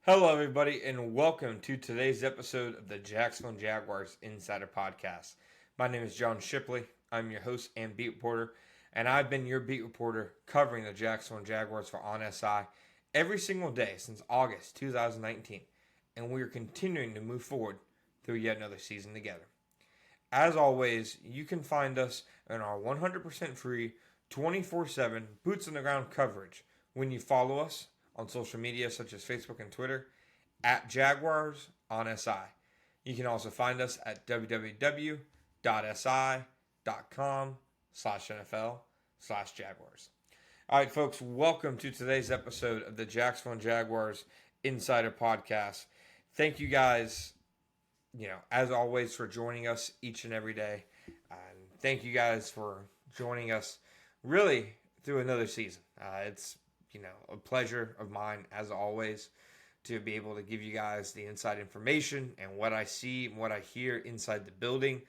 Hello, everybody, and welcome to today's episode of the Jacksonville Jaguars Insider Podcast. My name is John Shipley. I'm your host and beat reporter, and I've been your beat reporter covering the Jacksonville Jaguars for OnSI every single day since August 2019, and we are continuing to move forward through yet another season together. As always, you can find us in our 100% free, 24/7 boots on the ground coverage when you follow us on social media such as Facebook and Twitter at Jaguars on SI. You can also find us at www.si.com/NFL/Jaguars. All right, folks, welcome to today's episode of the Jacksonville Jaguars Insider Podcast. Thank you guys, as always, for joining us each and every day. And thank you guys for joining us really through another season. It's a pleasure of mine, as always, to be able to give you guys the inside information and what I see and what I hear inside the building.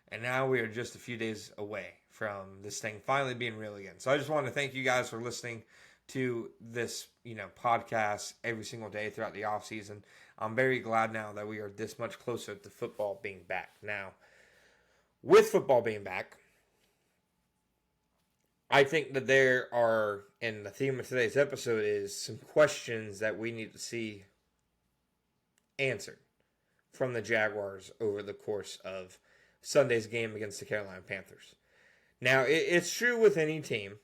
And now we are just a few days away from this thing finally being real again. So I just want to thank you guys for listening to this, podcast every single day throughout the offseason. I'm very glad now that we are this much closer to football being back. Now, with football being back, I think that there are, and the theme of today's episode is some questions that we need to see answered from the Jaguars over the course of Sunday's game against the Carolina Panthers. Now, it's true with any team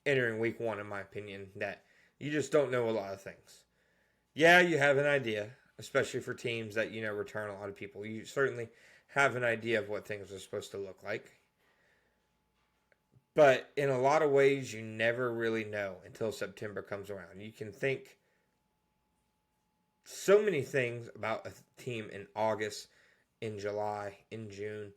entering week one, in my opinion, that you just don't know a lot of things. Yeah, you have an idea, especially for teams that, return a lot of people. You certainly have an idea of what things are supposed to look like. But in a lot of ways, you never really know until September comes around. You can think so many things about a team in August, in July, in June.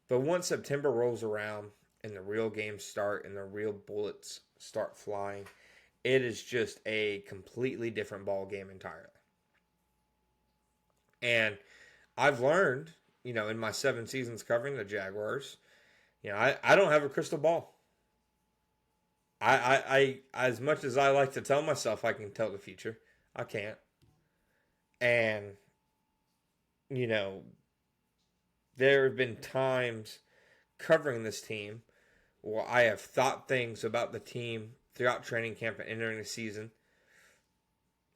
But once September rolls around and the real games start and the real bullets start flying, it is just a completely different ball game entirely. And I've learned, in my 7 seasons covering the Jaguars, I don't have a crystal ball. I as much as I like to tell myself I can tell the future, I can't. And, there have been times covering this team where I have thought things about the team throughout training camp and entering the season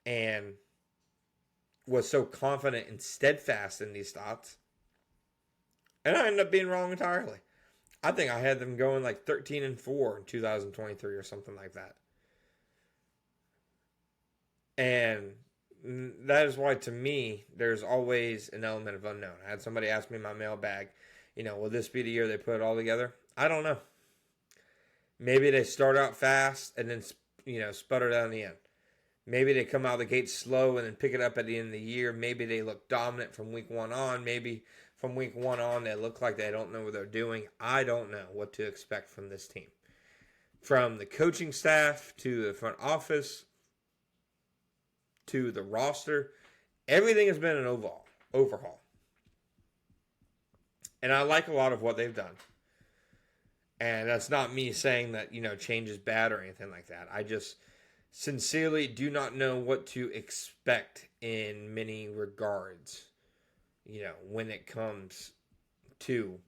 and was so confident and steadfast in these thoughts. And I ended up being wrong entirely. I think I had them going like 13-4 in 2023 or something like that. And that is why, to me, there's always an element of unknown. I had somebody ask me in my mailbag, will this be the year they put it all together? I don't know. Maybe they start out fast and then, sputter down the end. Maybe they come out of the gate slow and then pick it up at the end of the year. Maybe they look dominant from week one on. Maybe from week one on they look like they don't know what they're doing. I don't know what to expect from this team. From the coaching staff to the front office to the roster, everything has been an overhaul. And I like a lot of what they've done. And that's not me saying that, change is bad or anything like that. I just sincerely do not know what to expect in many regards, when it comes to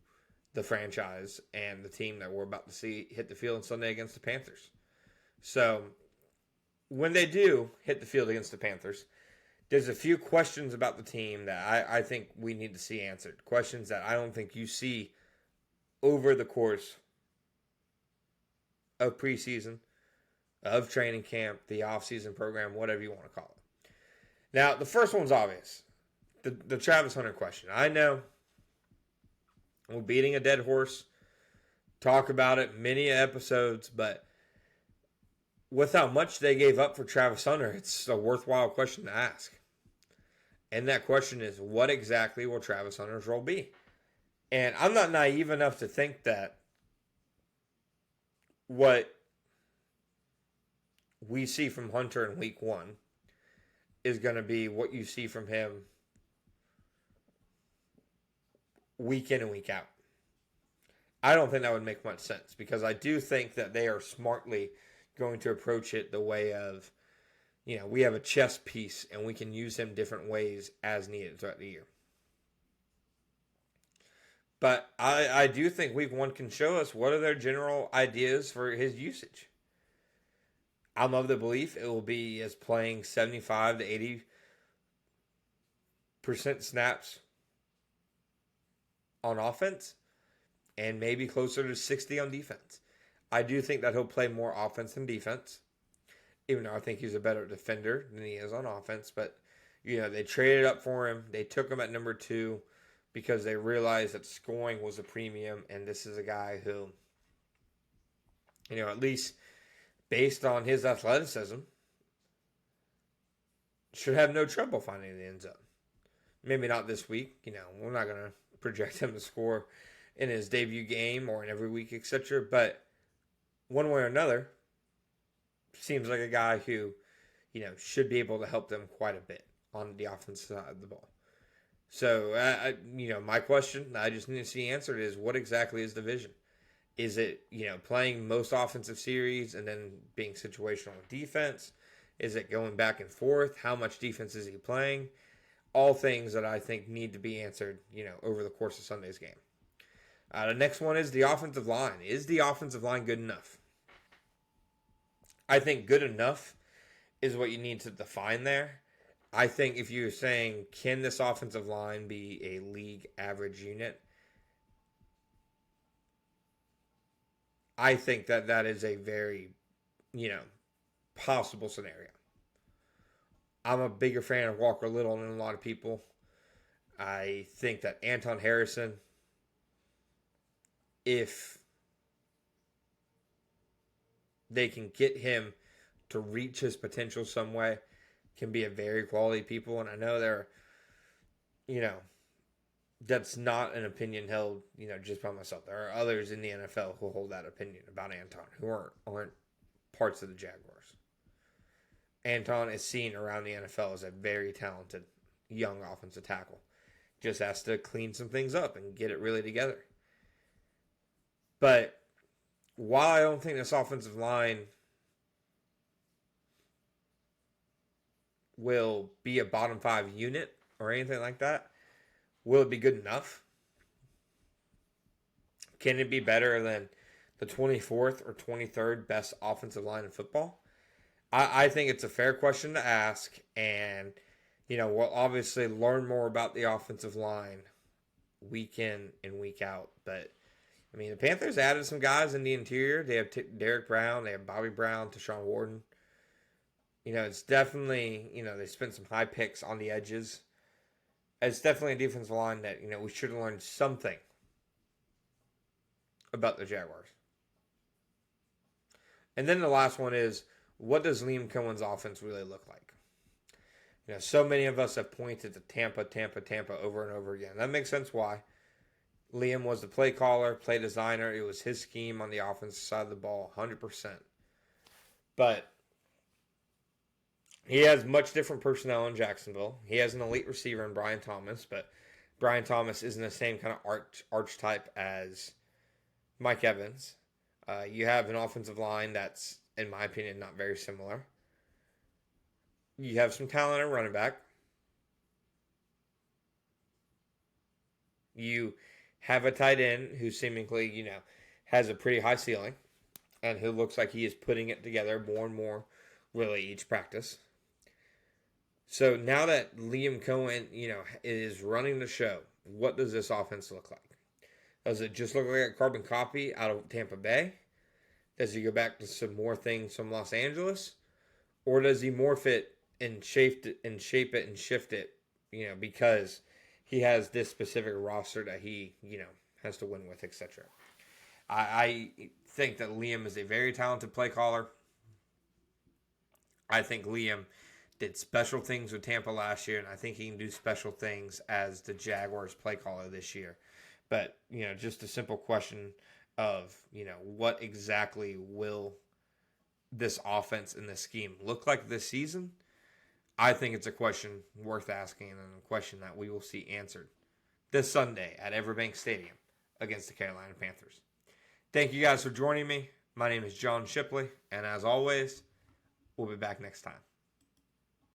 the franchise and the team that we're about to see hit the field on Sunday against the Panthers. So when they do hit the field against the Panthers, there's a few questions about the team that I think we need to see answered. Questions that I don't think you see over the course of preseason, of training camp, the offseason program, whatever you want to call it. Now, the first one's obvious. The Travis Hunter question. I know we're beating a dead horse. Talk about it many episodes, but with how much they gave up for Travis Hunter, it's a worthwhile question to ask. And that question is, what exactly will Travis Hunter's role be? And I'm not naive enough to think that what we see from Hunter in week one is going to be what you see from him week in and week out. I don't think that would make much sense because I do think that they are smartly going to approach it the way of we have a chess piece and we can use him different ways as needed throughout the year. But I do think week one can show us what are their general ideas for his usage. I'm of the belief it will be as playing 75 to 80% snaps on offense and maybe closer to 60 on defense. I do think that he'll play more offense than defense, even though I think he's a better defender than he is on offense. But, they traded up for him. They took him at number 2 because they realized that scoring was a premium, and this is a guy who, at least based on his athleticism, should have no trouble finding the end zone. Maybe not this week. We're not going to project him to score in his debut game or in every week, etc. But one way or another, seems like a guy who, should be able to help them quite a bit on the offensive side of the ball. So, my question, I just need to see answered is, what exactly is the vision? Is it, playing most offensive series and then being situational with defense? Is it going back and forth? How much defense is he playing? All things that I think need to be answered, over the course of Sunday's game. The next one is the offensive line. Is the offensive line good enough? I think good enough is what you need to define there. I think if you're saying, can this offensive line be a league average unit? I think that is a very, possible scenario. I'm a bigger fan of Walker Little than a lot of people. I think that Anton Harrison, if they can get him to reach his potential some way, can be a very quality people. And I know they're, that's not an opinion held, just by myself. There are others in the NFL who hold that opinion about Anton, who aren't parts of the Jaguars. Anton is seen around the NFL as a very talented young offensive tackle. Just has to clean some things up and get it really together. But while I don't think this offensive line will be a bottom 5 unit or anything like that, will it be good enough? Can it be better than the 24th or 23rd best offensive line in football? I think it's a fair question to ask, and we'll obviously learn more about the offensive line week in and week out. But the Panthers added some guys in the interior. They have Derek Brown, they have Bobby Brown, Deshaun Warden. It's definitely, they spent some high picks on the edges. It's definitely a defensive line that, we should have learned something about the Jaguars. And then the last one is, what does Liam Cohen's offense really look like? So many of us have pointed to Tampa over and over again. That makes sense why. Liam was the play caller, play designer. It was his scheme on the offensive side of the ball, 100%. But he has much different personnel in Jacksonville. He has an elite receiver in Brian Thomas, but Brian Thomas isn't the same kind of archetype as Mike Evans. You have an offensive line that's, in my opinion, not very similar. You have some talent at running back. You have a tight end who seemingly, has a pretty high ceiling and who looks like he is putting it together more and more, really, each practice. So now that Liam Cohen, is running the show, what does this offense look like? Does it just look like a carbon copy out of Tampa Bay? Does he go back to some more things from Los Angeles? Or does he morph it and shape it and shift it, because he has this specific roster that he, has to win with, etc. I think that Liam is a very talented play caller. I think Liam did special things with Tampa last year, and I think he can do special things as the Jaguars play caller this year. But, just a simple question of, what exactly will this offense and this scheme look like this season? I think it's a question worth asking and a question that we will see answered this Sunday at Everbank Stadium against the Carolina Panthers. Thank you guys for joining me. My name is John Shipley, and as always, we'll be back next time.